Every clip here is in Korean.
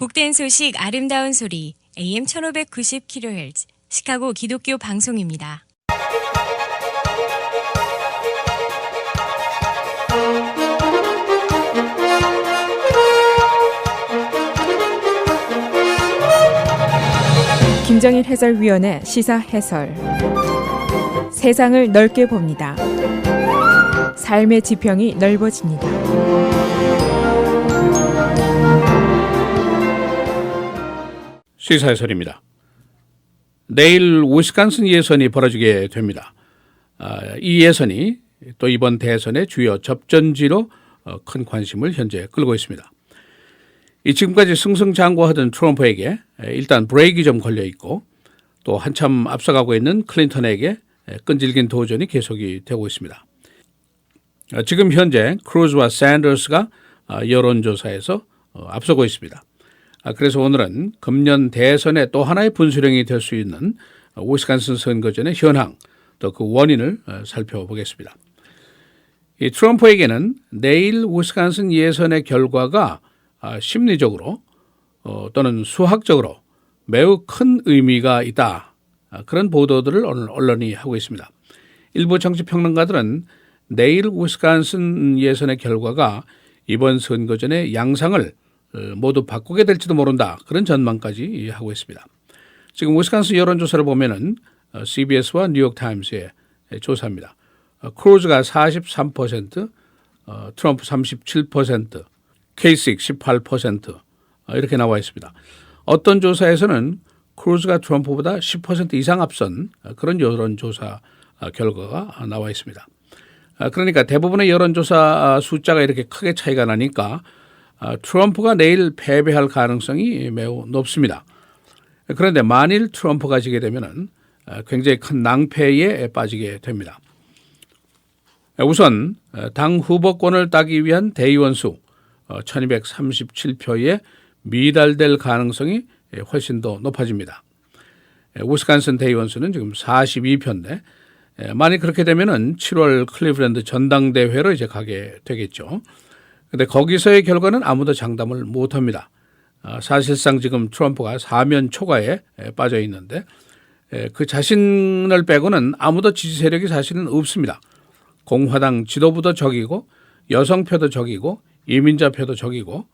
복된 소식 아름다운 소리 AM 1590kHz 시카고 기독교 방송입니다. 김정일 해설위원의 시사 해설. 세상을 넓게 봅니다. 삶의 지평이 넓어집니다. 시사 해설입니다. 내일 위스콘신 예선이 벌어지게 됩니다. 이 예선이 또 이번 대선의 주요 접전지로 큰 관심을 현재 끌고 있습니다. 지금까지 승승장구하던 트럼프에게 일단 브레이크가 좀 걸려 있고 또 한참 앞서가고 있는 클린턴에게 끈질긴 도전이 계속이 되고 있습니다. 지금 현재 크루즈와 샌더스가 여론조사에서 앞서고 있습니다. 그래서 오늘은 금년 대선의 또 하나의 분수령이 될 수 있는 위스콘신 선거전의 현황 또 그 원인을 살펴보겠습니다. 이 트럼프에게는 내일 위스콘신 예선의 결과가 심리적으로 또는 수학적으로 매우 큰 의미가 있다. 그런 보도들을 오늘 언론이 하고 있습니다. 일부 정치평론가들은 내일 위스콘신 예선의 결과가 이번 선거전의 양상을 모두 바꾸게 될지도 모른다. 그런 전망까지 하고 있습니다. 지금 위스콘신 여론조사를 보면은 CBS와 뉴욕타임스의 조사입니다. 크루즈가 43%, 트럼프 37%, K6 18% 이렇게 나와 있습니다. 어떤 조사에서는 크루즈가 트럼프보다 10% 이상 앞선 그런 여론조사 결과가 나와 있습니다. 그러니까 대부분의 여론조사 숫자가 이렇게 크게 차이가 나니까 트럼프가 내일 패배할 가능성이 매우 높습니다. 그런데 만일 트럼프가 지게 되면 굉장히 큰 낭패에 빠지게 됩니다. 우선 당 후보권을 따기 위한 대의원 수 1237표에 미달될 가능성이 훨씬 더 높아집니다. 위스콘신 대의원 수는 지금 42표인데 만일 그렇게 되면은 7월 클리블랜드 전당대회로 이제 가게 되겠죠. 그런데 거기서의 결과는 아무도 장담을 못합니다. 사실상 지금 트럼프가 사면 초과에 빠져 있는데 그 자신을 빼고는 아무도 지지 세력이 사실은 없습니다. 공화당 지도부도 적이고 여성표도 적이고 이민자표도 적이고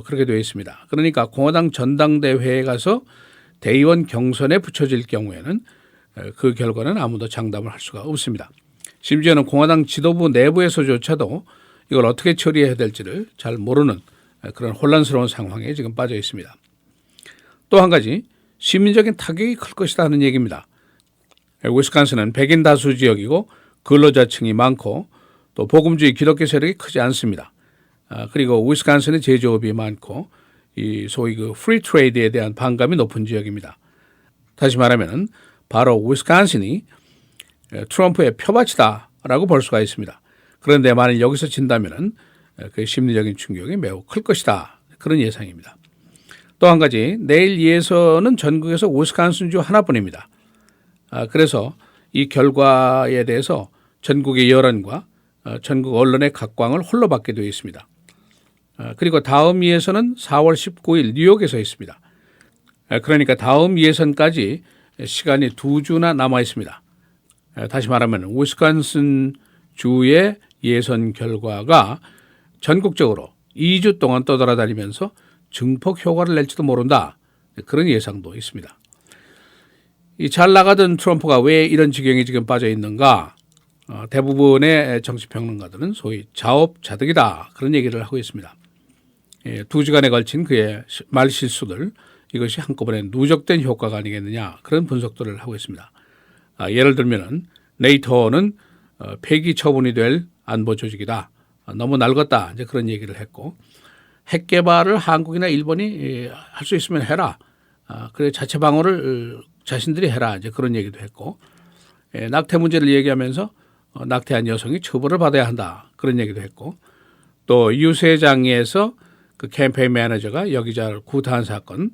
그렇게 되어 있습니다. 그러니까 공화당 전당대회에 가서 대의원 경선에 붙여질 경우에는 그 결과는 아무도 장담을 할 수가 없습니다. 심지어는 공화당 지도부 내부에서조차도 이걸 어떻게 처리해야 될지를 잘 모르는 그런 혼란스러운 상황에 지금 빠져 있습니다. 또 한 가지 시민적인 타격이 클 것이다 하는 얘기입니다. 위스콘신은 백인 다수 지역이고 근로자층이 많고 또 복음주의 기독교 세력이 크지 않습니다. 그리고 위스콘신의 제조업이 많고 이 소위 그 프리 트레이드에 대한 반감이 높은 지역입니다. 다시 말하면 바로 위스콘신이 트럼프의 표밭이다라고 볼 수가 있습니다. 그런데 만일 여기서 진다면은 그 심리적인 충격이 매우 클 것이다. 그런 예상입니다. 또 한 가지 내일 예선은 전국에서 위스콘신주 하나뿐입니다. 그래서 이 결과에 대해서 전국의 여론과 전국 언론의 각광을 홀로 받게 되어 있습니다. 그리고 다음 예선은 4월 19일 뉴욕에서 있습니다. 그러니까 다음 예선까지 시간이 2주나 남아 있습니다. 다시 말하면 위스콘신 주의 예선 결과가 전국적으로 2주 동안 떠돌아다니면서 증폭 효과를 낼지도 모른다. 그런 예상도 있습니다. 잘 나가던 트럼프가 왜 이런 지경에 지금 빠져 있는가? 대부분의 정치평론가들은 소위 자업자득이다. 그런 얘기를 하고 있습니다. 2주간에 걸친 그의 말실수들 이것이 한꺼번에 누적된 효과가 아니겠느냐 그런 분석들을 하고 있습니다. 예를 들면 네이토는 폐기 처분이 될 안보 조직이다. 너무 낡았다. 이제 그런 얘기를 했고 핵 개발을 한국이나 일본이 할 수 있으면 해라. 그래 자체 방어를 자신들이 해라. 이제 그런 얘기도 했고 낙태 문제를 얘기하면서 낙태한 여성이 처벌을 받아야 한다. 그런 얘기도 했고 또 유세장에서 그 캠페인 매니저가 여기자를 구타한 사건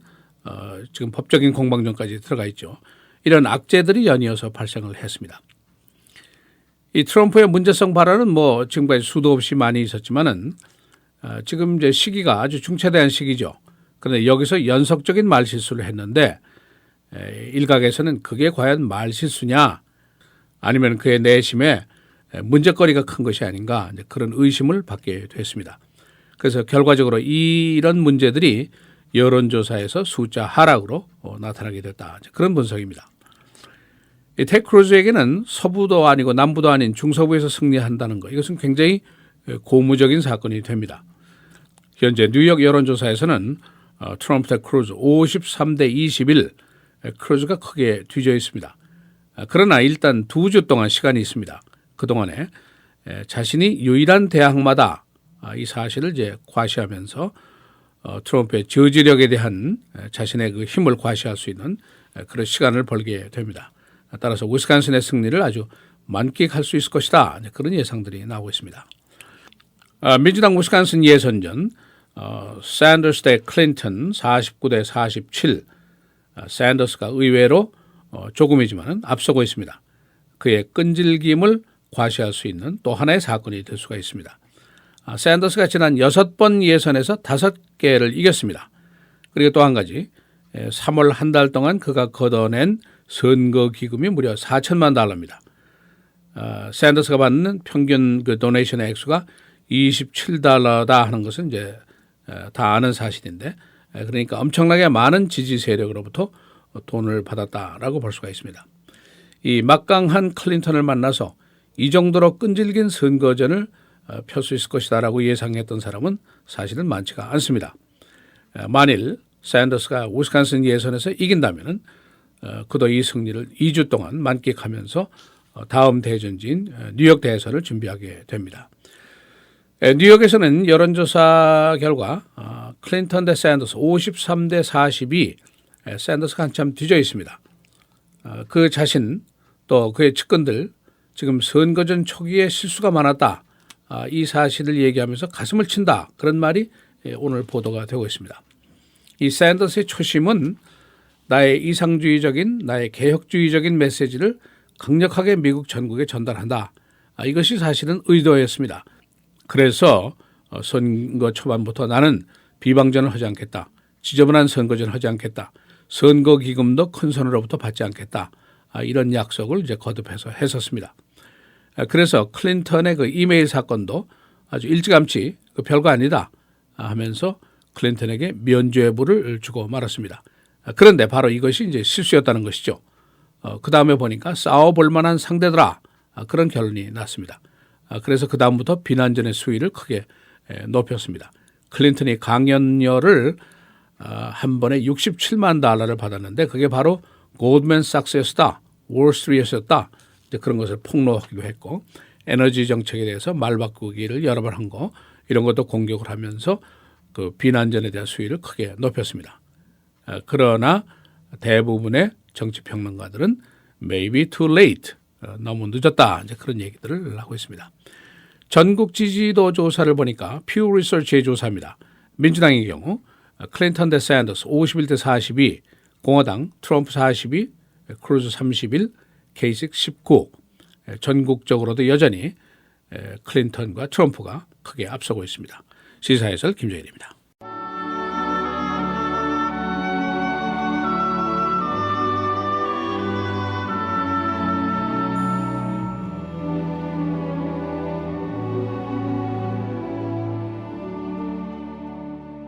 지금 법적인 공방전까지 들어가 있죠. 이런 악재들이 연이어서 발생을 했습니다. 이 트럼프의 문제성 발언은 뭐 지금까지 수도 없이 많이 있었지만은 지금 이제 시기가 아주 중차대한 시기죠. 그런데 여기서 연속적인 말실수를 했는데 일각에서는 그게 과연 말실수냐 아니면 그의 내심에 문제거리가 큰 것이 아닌가 그런 의심을 받게 됐습니다. 그래서 결과적으로 이런 문제들이 여론조사에서 숫자 하락으로 나타나게 됐다. 그런 분석입니다. 테드 크루즈에게는 서부도 아니고 남부도 아닌 중서부에서 승리한다는 것, 이것은 굉장히 고무적인 사건이 됩니다. 현재 뉴욕 여론조사에서는 트럼프 대 크루즈 53대 21, 크루즈가 크게 뒤져 있습니다. 그러나 일단 2주 동안 시간이 있습니다. 그동안에 자신이 유일한 대항마다 이 사실을 이제 과시하면서 트럼프의 저지력에 대한 자신의 그 힘을 과시할 수 있는 그런 시간을 벌게 됩니다. 따라서 위스콘신의 승리를 아주 만끽할 수 있을 것이다. 그런 예상들이 나오고 있습니다. 민주당 위스콘신 예선전 샌더스 대 클린턴 49대 47, 샌더스가 의외로 조금이지만 앞서고 있습니다. 그의 끈질김을 과시할 수 있는 또 하나의 사건이 될 수가 있습니다. 샌더스가 지난 6번 예선에서 5개를 이겼습니다. 그리고 또 한 가지 3월 한 달 동안 그가 걷어낸 선거 기금이 무려 $4,000만. 샌더스가 받는 평균 그 도네이션의 액수가 $27다 하는 것은 이제 다 아는 사실인데, 그러니까 엄청나게 많은 지지 세력으로부터 돈을 받았다라고 볼 수가 있습니다. 이 막강한 클린턴을 만나서 이 정도로 끈질긴 선거전을 펼 수 있을 것이다라고 예상했던 사람은 사실은 많지가 않습니다. 만일 샌더스가 위스콘신 예선에서 이긴다면 그도 이 승리를 2주 동안 만끽하면서 다음 대전지인 뉴욕 대선을 준비하게 됩니다. 뉴욕에서는 여론조사 결과 클린턴 대 샌더스 53대 42, 샌더스가 한참 뒤져 있습니다. 그 자신 또 그의 측근들 지금 선거전 초기에 실수가 많았다, 이 사실을 얘기하면서 가슴을 친다, 그런 말이 오늘 보도가 되고 있습니다. 이 샌더스의 초심은 나의 이상주의적인, 나의 개혁주의적인 메시지를 강력하게 미국 전국에 전달한다, 이것이 사실은 의도였습니다. 그래서 선거 초반부터 나는 비방전을 하지 않겠다, 지저분한 선거전을 하지 않겠다, 선거 기금도 큰 손으로부터 받지 않겠다, 이런 약속을 이제 거듭해서 했었습니다. 그래서 클린턴의 그 이메일 사건도 아주 일찌감치 별거 아니다 하면서 클린턴에게 면죄부를 주고 말았습니다. 그런데 바로 이것이 이제 실수였다는 것이죠. 그 다음에 보니까 싸워볼 만한 상대더라, 그런 결론이 났습니다. 그래서 그 다음부터 비난전의 수위를 크게 높였습니다. 클린턴이 강연료를 한 번에 $67만 받았는데 그게 바로 골드맨삭스였다, 월스트리트였다, 그런 것을 폭로하기도 했고, 에너지 정책에 대해서 말 바꾸기를 여러 번 한 거, 이런 것도 공격을 하면서 그 비난전에 대한 수위를 크게 높였습니다. 그러나 대부분의 정치평론가들은 maybe too late, 너무 늦었다, 이제 그런 얘기들을 하고 있습니다. 전국 지지도 조사를 보니까 퓨 리서치의 조사입니다. 민주당의 경우 클린턴 대 샌더스 51대 42, 공화당 트럼프 42, 크루즈 31, 케이식 19, 전국적으로도 여전히 클린턴과 트럼프가 크게 앞서고 있습니다. 시사해설 김정일입니다.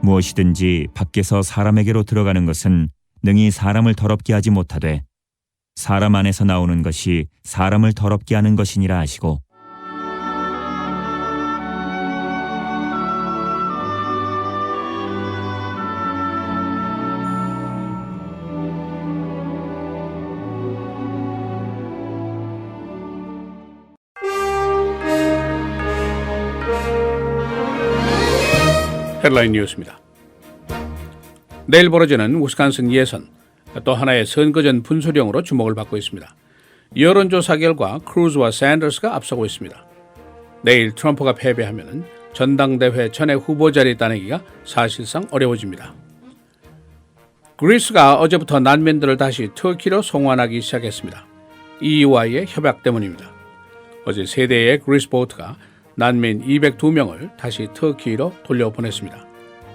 무엇이든지 밖에서 사람에게로 들어가는 것은 능히 사람을 더럽게 하지 못하되 사람 안에서 나오는 것이 사람을 더럽게 하는 것이니라 하시고, 헤드라인 뉴스입니다. 내일 벌어지는 위스콘신 예선, 또 하나의 선거전 분수령으로 주목을 받고 있습니다. 여론조사 결과 크루즈와 샌더스가 앞서고 있습니다. 내일 트럼프가 패배하면 전당대회 전에 후보 자리 따내기가 사실상 어려워집니다. 그리스가 어제부터 난민들을 다시 터키로 송환하기 시작했습니다. EU와의 협약 때문입니다. 어제 3대의 그리스 보트가 난민 202명을 다시 터키로 돌려보냈습니다.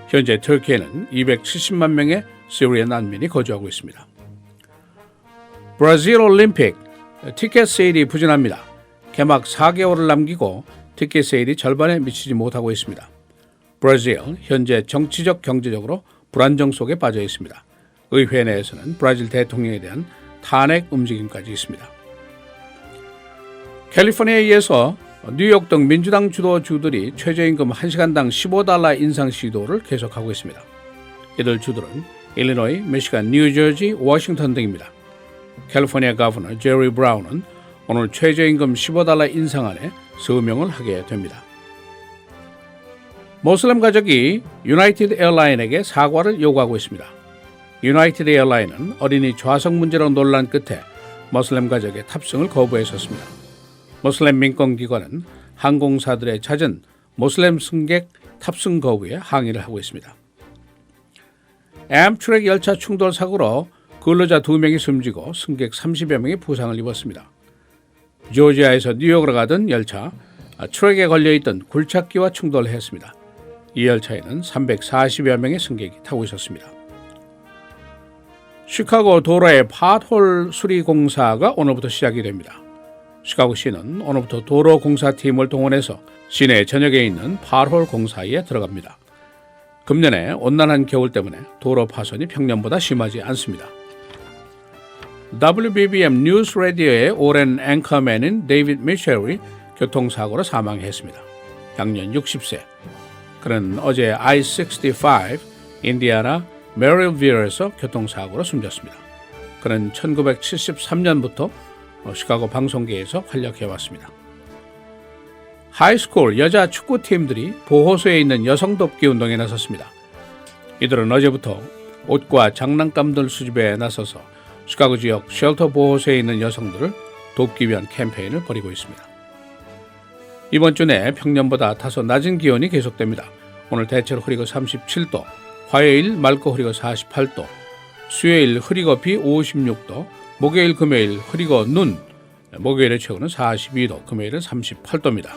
현재 터키에는 270만 명의 시리아 난민이 거주하고 있습니다. 브라질 올림픽 티켓 세일이 부진합니다. 개막 4개월을 남기고 티켓 세일이 절반에 미치지 못하고 있습니다. 브라질 현재 정치적 경제적으로 불안정 속에 빠져 있습니다. 의회 내에서는 브라질 대통령에 대한 탄핵 움직임까지 있습니다. 캘리포니아에서 뉴욕 등 민주당 주도 주들이 최저임금 1시간당 $15 인상 시도를 계속하고 있습니다. 이들 주들은 일리노이, 미시간, 뉴저지, 워싱턴 등입니다. 캘리포니아 거버너 제리 브라운은 오늘 최저임금 $15 인상안에 서명을 하게 됩니다. 모슬렘 가족이 유나이티드 에어라인에게 사과를 요구하고 있습니다. 유나이티드 에어라인은 어린이 좌석 문제로 논란 끝에 모슬렘 가족의 탑승을 거부했었습니다. 모슬렘 민권기관은 항공사들의 잦은 모슬렘 승객 탑승 거부에 항의를 하고 있습니다. 앰트랙 열차 충돌 사고로 근로자 2명이 숨지고 승객 30여 명이 부상을 입었습니다. 조지아에서 뉴욕으로 가던 열차 트랙에 걸려있던 굴착기와 충돌했습니다. 이 열차에는 340여 명의 승객이 타고 있었습니다. 시카고 도로의 팟홀 수리 공사가 오늘부터 시작이 됩니다. 시카고시는 오늘부터 도로공사팀을 동원해서 시내 전역에 있는 팟홀 공사에 들어갑니다. 금년에 온난한 겨울 때문에 도로 파손이 평년보다 심하지 않습니다. WBBM 뉴스 라디오의 오랜 앵커맨인 데이비드 미셸이 교통사고로 사망했습니다. 향년 60세. 그는 어제 I-65 인디아나 메릴빌에서 교통사고로 숨졌습니다. 그는 1973년부터 시카고 방송계에서 활약해왔습니다. 하이스쿨 여자 축구팀들이 보호소에 있는 여성 돕기 운동에 나섰습니다. 이들은 어제부터 옷과 장난감들 수집에 나서서 시카고 지역 쉘터 보호소에 있는 여성들을 돕기 위한 캠페인을 벌이고 있습니다. 이번 주 내 평년보다 다소 낮은 기온이 계속됩니다. 오늘 대체로 흐리고 37도, 화요일 맑고 흐리고 48도, 수요일 흐리고 비 56도, 목요일 금요일 흐리고 눈, 목요일의 최고는 42도, 금요일은 38도입니다.